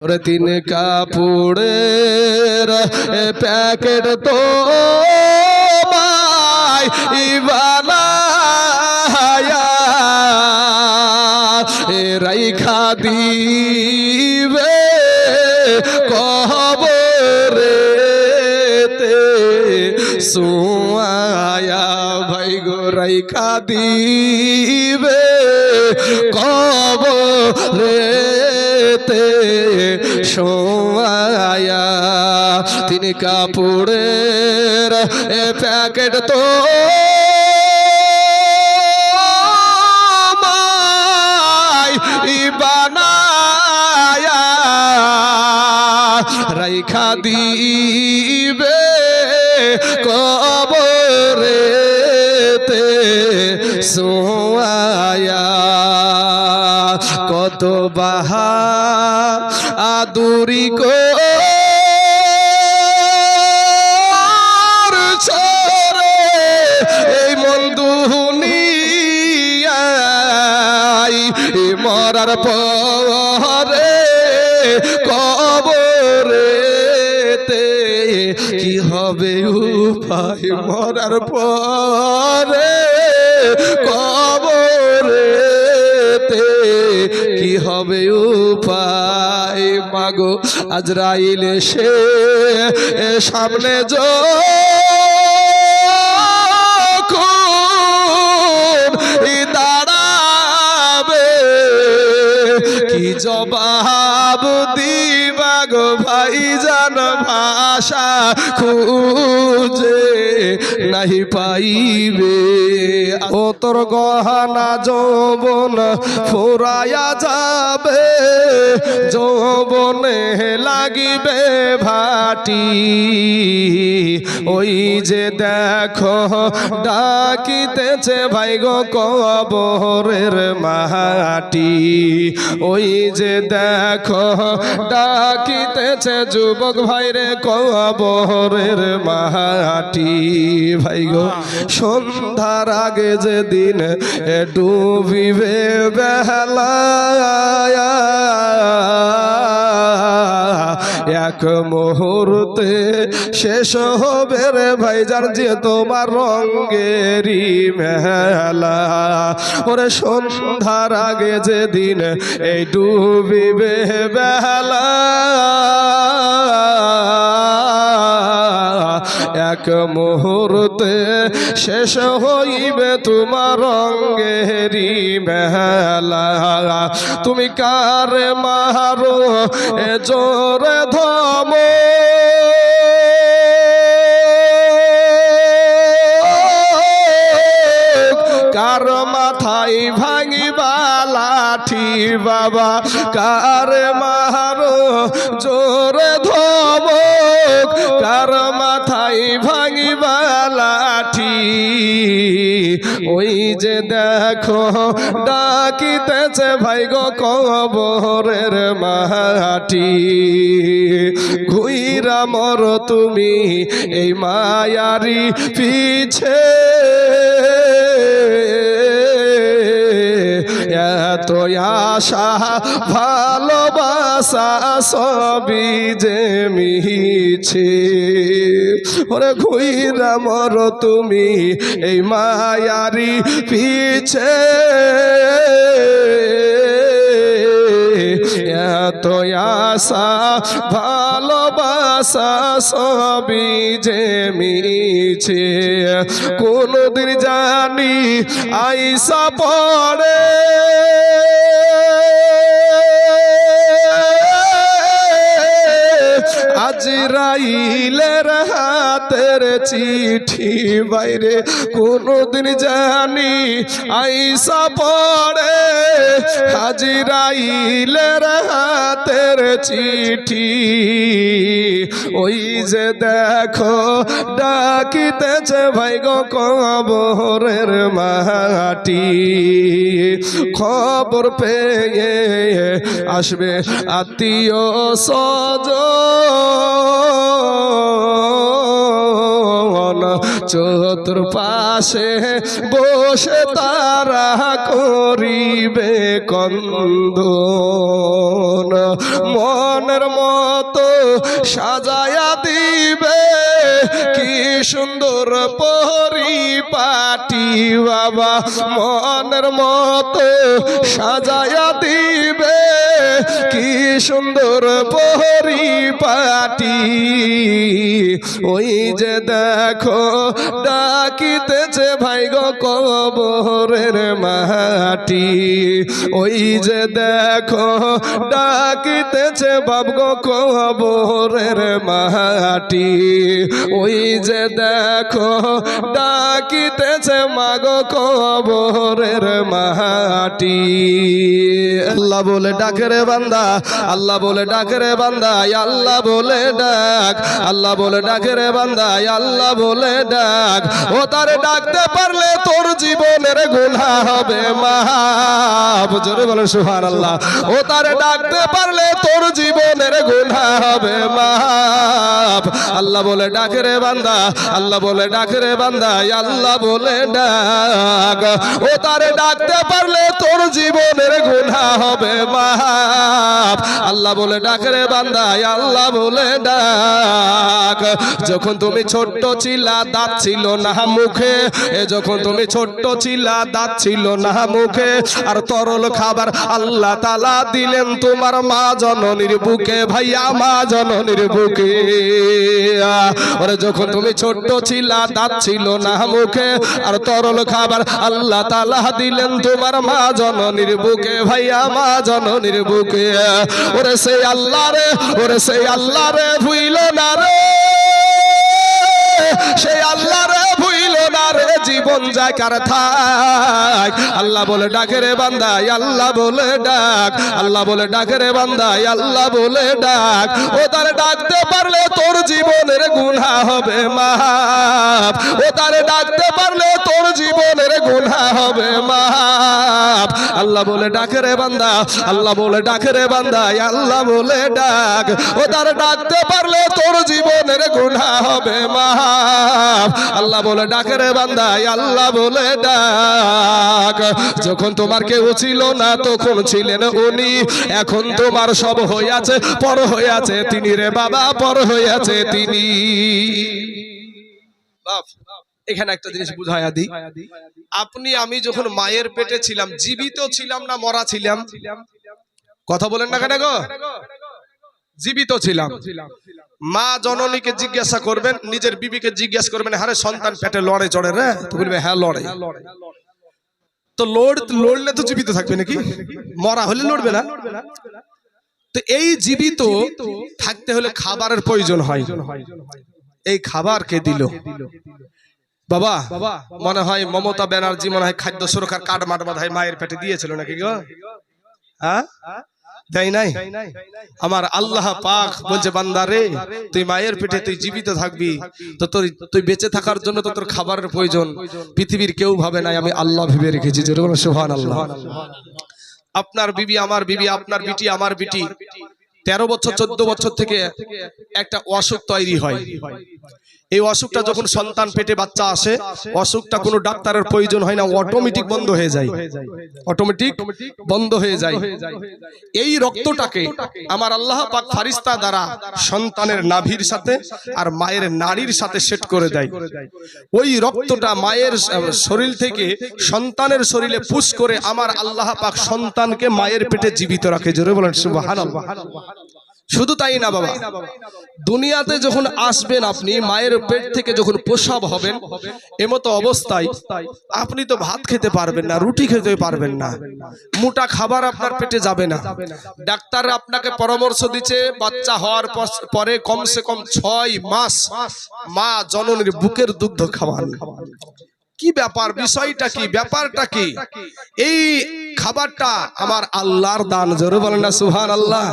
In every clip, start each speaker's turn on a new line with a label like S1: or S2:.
S1: ওরে তিন কাপড়ের প্যাকেট তো বানায়া রাইখা দিবে কবরেতে সুয়ায়া ভাই গো রাইখা দিবে কবরেতে সোয়া তিন কাপড়ের প্যাকেট তো বানায়া রাইখা দিবে কবরেতে সোয়া কত বাহা আদুরি করছরে এই মন দুনিয়ায় মরার পরে কবরেতে কি হবে উপায় মরার পরে কবরেতে কি হবে উপায় মাগো আজরাইল এসে সামনে যখন দাঁড়াবে কি জবাব দিবা গো ভাইজান ভাষা খুঁজে নাহি পাইবে ও তোর গহনা যৌবন ফুরায়া যাবে যৌবনে লাগিবে ভাটি ওই যে দেখো ডাকিতেছে ভাই গো কবরের মাটি ওই যে দেখো ডাকিতেছে যুবক ভাইরে কবরের মাটি ভাই গো সন্ধ্যার আগে যেদিন ডুবিবে বেলা এক মুহূর্তে শেষ হবে রে ভাইজান যে তোমার রঙেরই মেলা ওরে সন্ধ্যার আগে যেদিন এই ডুবিবে বেলা এক মুহূর্তে শেষ হইবে তোমার রঙেরই মেলা তুমি কারে মারো এ জোরে ধম কার মাথায় ভাঙিবা লাঠি বাবা কার মারো জোরে ধমক কার মাথায় ভাঙিবা লাঠি ওই যে দেখো ডাকিতেছে ভাই গো কবরের মাটি ঘুইরা মর তুমি এই মায়ারি পিছে এত আশা ভালোবাসা সবই যে মিছে ওরে ঘুইরা মর তুমি এই মায়ারি পিছে এত আশা ভালোবাসা সবই যে মিছে কোনদিন জানি আইসা পড়ে আজরাইলের হাতের চিঠি বাইরে কোনদিন জানি আইসা পড়ে আজরাইলের হাতের চিঠি ওই যে দেখো ডাকিতেছে ভাই গো কবরের মাটি খবর পেয়ে আসবে আত্মীয় স্বজন মন চতুর্পাশে বসে তারা করিবে কন্দন মনের মতো সাজায়া দিবে কি সুন্দর পরিপাটি বাবা মনের মতো সাজায়া দিবে কি সুন্দর পরিপাটি ওই যে দেখো ডাকিতেছে ভাই গো কবরের মাটি ওই যে দেখো ডাকিতেছে বাপ গো কবরের মাটি ওই যে দেখো ডাকিতেছে মাগো কবরের মাটি আল্লাহ বলে ডাকে রে বান্দা আল্লাহ বলে ডাকে রে বান্দা আল্লাহ বলে ডাক আল্লাহ বলে ডাকে রে বান্দা আল্লাহ বলে ডাক ও তারে ডাকতে পারলে তোর জীবনের গুনাহ হবে মাফ জোরে বলেন সুবহানাল্লাহ ও তারে ডাকতে পারলে তোর জীবনের গুনাহ হবে মাফ আল্লাহ বলে ডাকে রে বান্দা আল্লাহ বলে ডাকে রে বান্দা আল্লাহ বলে ডাক ও তারে ডাকতে পারলে তোর জীবনের গুনাহ হবে মাফ আল্লাহ বলে ডাকে রে বান্দা আল্লাহ বলে ডাক যখন তুমি ছোট্ট ছিলা দাঁত ছিল না মুখে যখন তুমি ছোট্ট ছিলা দাঁত ছিল না মুখে আর তরল খাবার আল্লাহ তাআলা দিলেন তোমার মা জননীর বুকে ভাইয়া মা জননীর বুকে ওরে যখন তুমি ছোট্ট ছিলা দাঁত ছিল না মুখে আর তরল খাবার আল্লাহ তাআলা দিলেন তোমার মা জননীর বুকে ভাইয়া মা জননীর বুকে ওরে সেই আল্লাহ রে ভুইল না রে সেই আল্লাহ রে ভুইল না রে জীবন যায় কার থাক আল্লাহ বলে ডাকে রে বান্দা আল্লাহ বলে ডাক আল্লাহ বলে ডাকে রে বান্দা আল্লাহ বলে ডাক ও তারে ডাকতে পারলে তোর জীবনের গুনাহ হবে মাফ ও তারে ডাকতে পারলে তোর জীবনের গুনাহ হবে মাফ আল্লাহ বলে ডাকে রে বান্দা আল্লাহ বলে ডাকে রে বান্দা আল্লাহ বলে ডাক ও তারে ডাকতে পারলে তোর জীবনের গুনাহ হবে মাফ আল্লাহ বলে ডাকে রে বান্দা আল্লাহ বলে ডাক যখন তোমার কেউ ছিল না তখন ছিলেন উনি এখন তোমার সব হইয়াছে পর হইয়াছে তিনি রে বাবা পর হইয়াছে তিনি বাপ এখানে একটা জিনিস বুঝাইয়া দিই আপনি আমি যখন মায়ের পেটে ছিলাম জীবিত ছিলাম না মরা ছিলাম কথা বলেন না কেন গো জীবিত ছিলাম মা জননীকে জিজ্ঞাসা করবেন নিজের বিবিকে জিজ্ঞাসা করবেন আরে সন্তান পেটে লড়ে চড়ে রে তো বলবে হ্যাঁ লড়ে তো লড়লে তো জীবিত থাকবে নাকি মরা হলে লড়বে না তো এই জীবিত থাকতে হলে খাবারের প্রয়োজন হয় এই খাবার কে দিল বাবা মনে হয় মমতা ব্যানার্জি মনে হয় খাদ্য সুরক্ষার কার্ড মাঠ বাঁধায় মায়ের পেটে দিয়েছিল নাকি গো হ্যাঁ দেয় নাই আমার আল্লাহ পাক বলছে বান্দা রে তুই মায়ের পেটে তুই জীবিত থাকবি তো তুই বেঁচে থাকার জন্য তো তোর খাবারের প্রয়োজন পৃথিবীর কেউ ভাবে নাই আমি আল্লাহ ভেবে রেখেছি জোরে বলো সুবহানাল্লাহ আপনার বিবি আমার বিবি আপনার বিটি আমার বিটি 13 বছর 14 বছর থেকে একটা অসুখ তৈরি হয় এই অসুখটা যখন সন্তান পেটে বাচ্চা আসে অসুখটা কোনো ডাক্তারের প্রয়োজন হয় না অটোমেটিক বন্ধ হয়ে যায় অটোমেটিক বন্ধ হয়ে যায় এই রক্তটাকে আমার আল্লাহ পাক ফারিস্তা দ্বারা সন্তানের নাভির সাথে আর মায়ের নাড়ির সাথে সেট করে দেয় ওই রক্তটা মায়ের শরীর থেকে সন্তানের শরীরে পুশ করে আমার আল্লাহ পাক সন্তানকে মায়ের পেটে জীবিত রাখে জোরে বলেন সুবহানাল্লাহ শুধু তাই না বাবা দুনিয়াতে যখন আসবেন আপনি মায়ের পেট থেকে যখন প্রসব হবেন এমতো অবস্থায় আপনি তো ভাত খেতে পারবেন না রুটি খেতে পারবেন না মোটা খাবার আপনার পেটে যাবে না ডাক্তার আপনাকে পরামর্শ দিচ্ছে বাচ্চা হওয়ার পরে কমসে কম 6 মাস মা জননীর বুকের দুগ্ধ খাওয়ান কি ব্যাপার বিষয়টা কি ব্যাপারটা কি এই খাবারটা আমার আল্লাহর দান জোরে বলেন না সুবহানাল্লাহ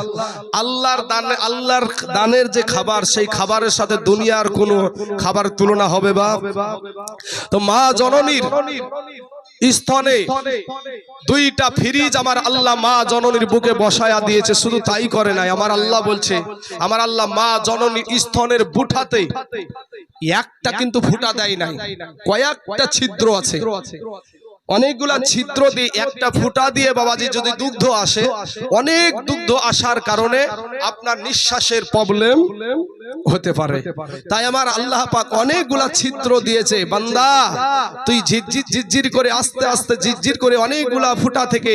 S1: আল্লাহর দান আল্লাহর দানের যে খাবার সেই খাবারের সাথে দুনিয়ার কোনো খাবার তুলনা হবে বাপ তো মা জননীর স্তনে 2টা ফ্রিজ আমার আল্লাহ মা জননীর বুকে বসায়া দিয়েছে শুধু তাই করে নাই আমার আল্লাহ বলছে আমার আল্লাহ মা জননীর স্তনের বুঠাতে একটা কিন্তু ফুটা দেয় নাই, কয়েকটা ছিদ্র আছে। অনেকগুলা ছিদ্র দিয়ে একটা ফুটা দিয়ে বাবাজি যদি দুগ্ধ আসে, অনেক দুগ্ধ আসার কারণে আপনার নিঃশ্বাসের প্রবলেম হতে পারে। তাই আমার আল্লাহ পাক অনেকগুলা ছিদ্র দিয়েছে, বান্দা তুই ঝিরঝির করে আস্তে আস্তে ঝিরঝির করে অনেকগুলা ফুটা থেকে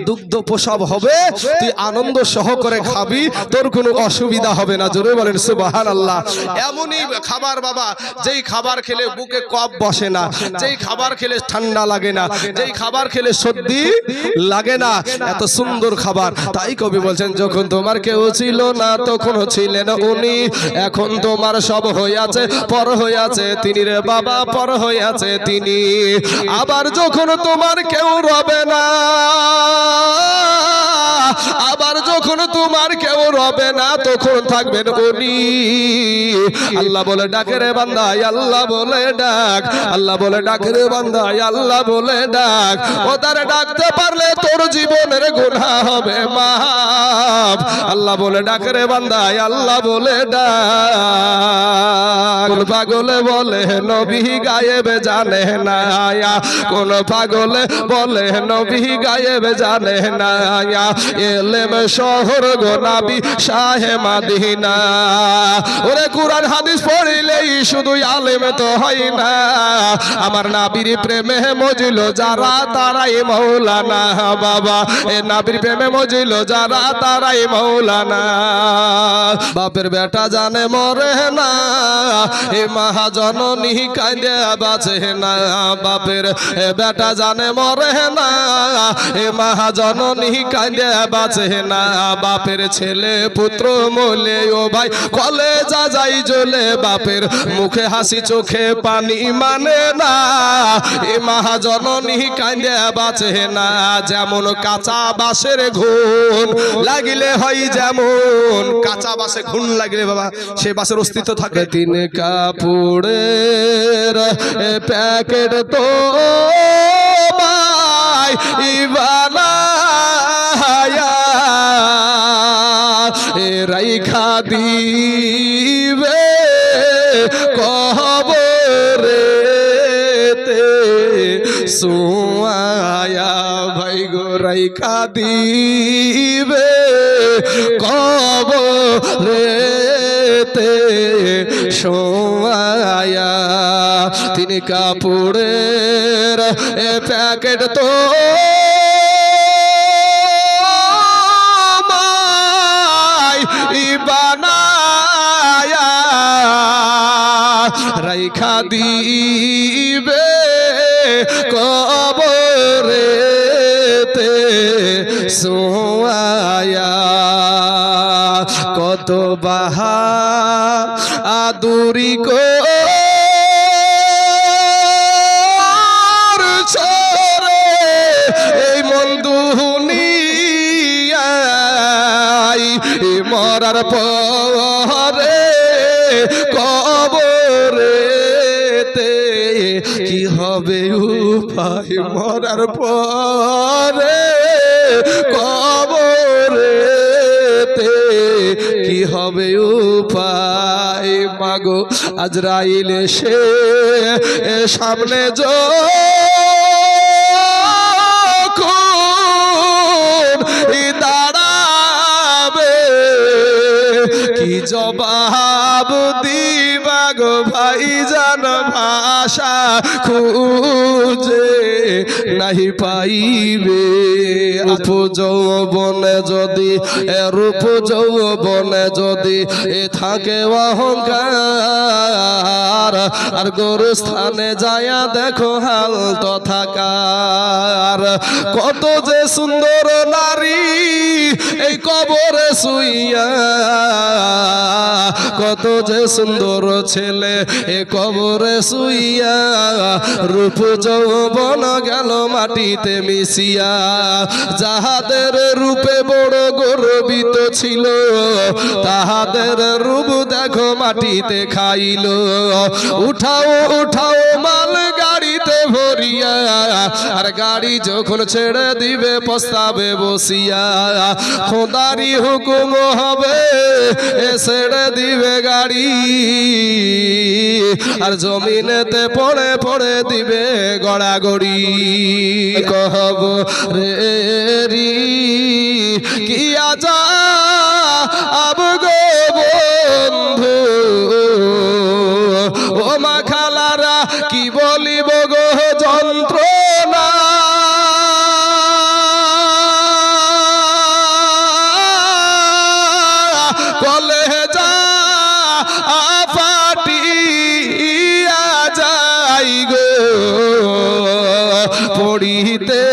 S1: দুগ্ধ প্রসব হবে, তুই আনন্দ সহকারে খাবি, তোর কোনো অসুবিধা হবে না। জোরে বলেন সুবহানাল্লাহ। এমনই খাবার বাবা, যেই খাবার খেলে বুকে কফ বসে না, যেই খাবার খেলে ঠান্ডা লাগে না, যেই খাবার খেলে সর্দি লাগে না, এত সুন্দর খাবার। তাই কবি বলছেন, যখন তোমার কেউ ছিল না তখন ছিলেন উনি, এখন তোমার সব হইয়াছে পর হইয়াছে তিনি রে বাবা, পর হইয়াছে তিনি। আবার যখন তোমার কেউ রবে না, আবার যখন তোমার কেউ রবে না তখন থাকবেন উনি। আল্লাহ বলে ডাকে রে বান্দা, আল্লাহ বলে ডাক, আল্লাহ বলে ডাকে রে বান্দা, আল্লাহ বলে ডাক। ওদের ডাকতে পারলে তোর জীবনের গুনাহ হবে মাফ। আল্লাহ বলে ডাকে রে বান্দা, আল্লাহ বলে ডাক। কোন পাগলে বলে নবী গায়েব জানে না, কোন পাগলে বলে নবী গায়েব জানে না, এলেম শহর গো নবী শাহে মদিনা। ওরে কুরআন হাদিস পড়িলেই শুধু আলেম তো হয় না, আমার নবীর প্রেমে মজিল যারা তারাই মাওলানা। বাবা এ নবীর প্রেমে মজিল যারা তারাই মাওলানা। বাপের বেটা জানে মরে না, এ মহাজননী কাঁদে বাঁচে না। বাপের বেটা জানে মরে না, এ মহাজননী কাঁদে বাঁচে না। বাপের ছেলে পুত্র মলে ও ভাই কলেজা যাই জ্বলে, বাপের মুখে হাসি চোখে পানি মানে না, এ মহাজননী কাঁদে বাঁচে না। যেমন কাঁচা বাঁশের ঘুন লাগিলে হয়, যেমন কাঁচা বাঁশে ঘুন লাগলে বাবা সে বাঁশের অস্তিত্ব থাকে। তিন কাপড়ের প্যাকেট তো রাইখা দিবে কবরেতে সোয়া ভাই গো, রাইখা দিবে কবরেতে সোয়া। তিনি কাপড়ের প্যাকেট তো বানায়া রাইখা দিবে কবরেতে সোয়া। কত বাহা আদুরি কো মরার পরে কবরেতে কি হবে উপায়, মরার পরে কবরেতে কি হবে উপায়। মাগো আজরাইল সে সামনে কি জবাব দিবা গো ভাইজান, ভাষা খুঁজে নাহি পাইবে। রূপ যৌবনে যদি, রূপ যৌবনে যদি থাকে অহংকার, আর গোরস্থানে যায়া দেখো হাল তথাকার। কত যে সুন্দর নারী এই কবরে শুইয়া, কত যে সুন্দর ছেলে এ কবরে শুইয়া, রূপ যৌবন গেল মাটিতে মিশিয়া। যাহাদের রূপে বড় গর্বিত ছিল, তাহাদের রূপ দেখো মাটিতে খাইল। উঠাও উঠাও মাল গাড়ি গাড়িতে ভরিয়া আর গাড়ি যখন ছেড়ে দিবে পস্তাবে বসিয়া খোদারি হুকুম হবে ছেড়ে দিবে গাড়ি আর জমিনেতে পড়ে পড়ে দিবে গড়াগড়ি কহব রে রি কি আজা আব গো বন্ধু ও মা খালারা কি বলিব গো যন্ত্রণা কলেজা ফাটিয়া যাই গো পড়িতে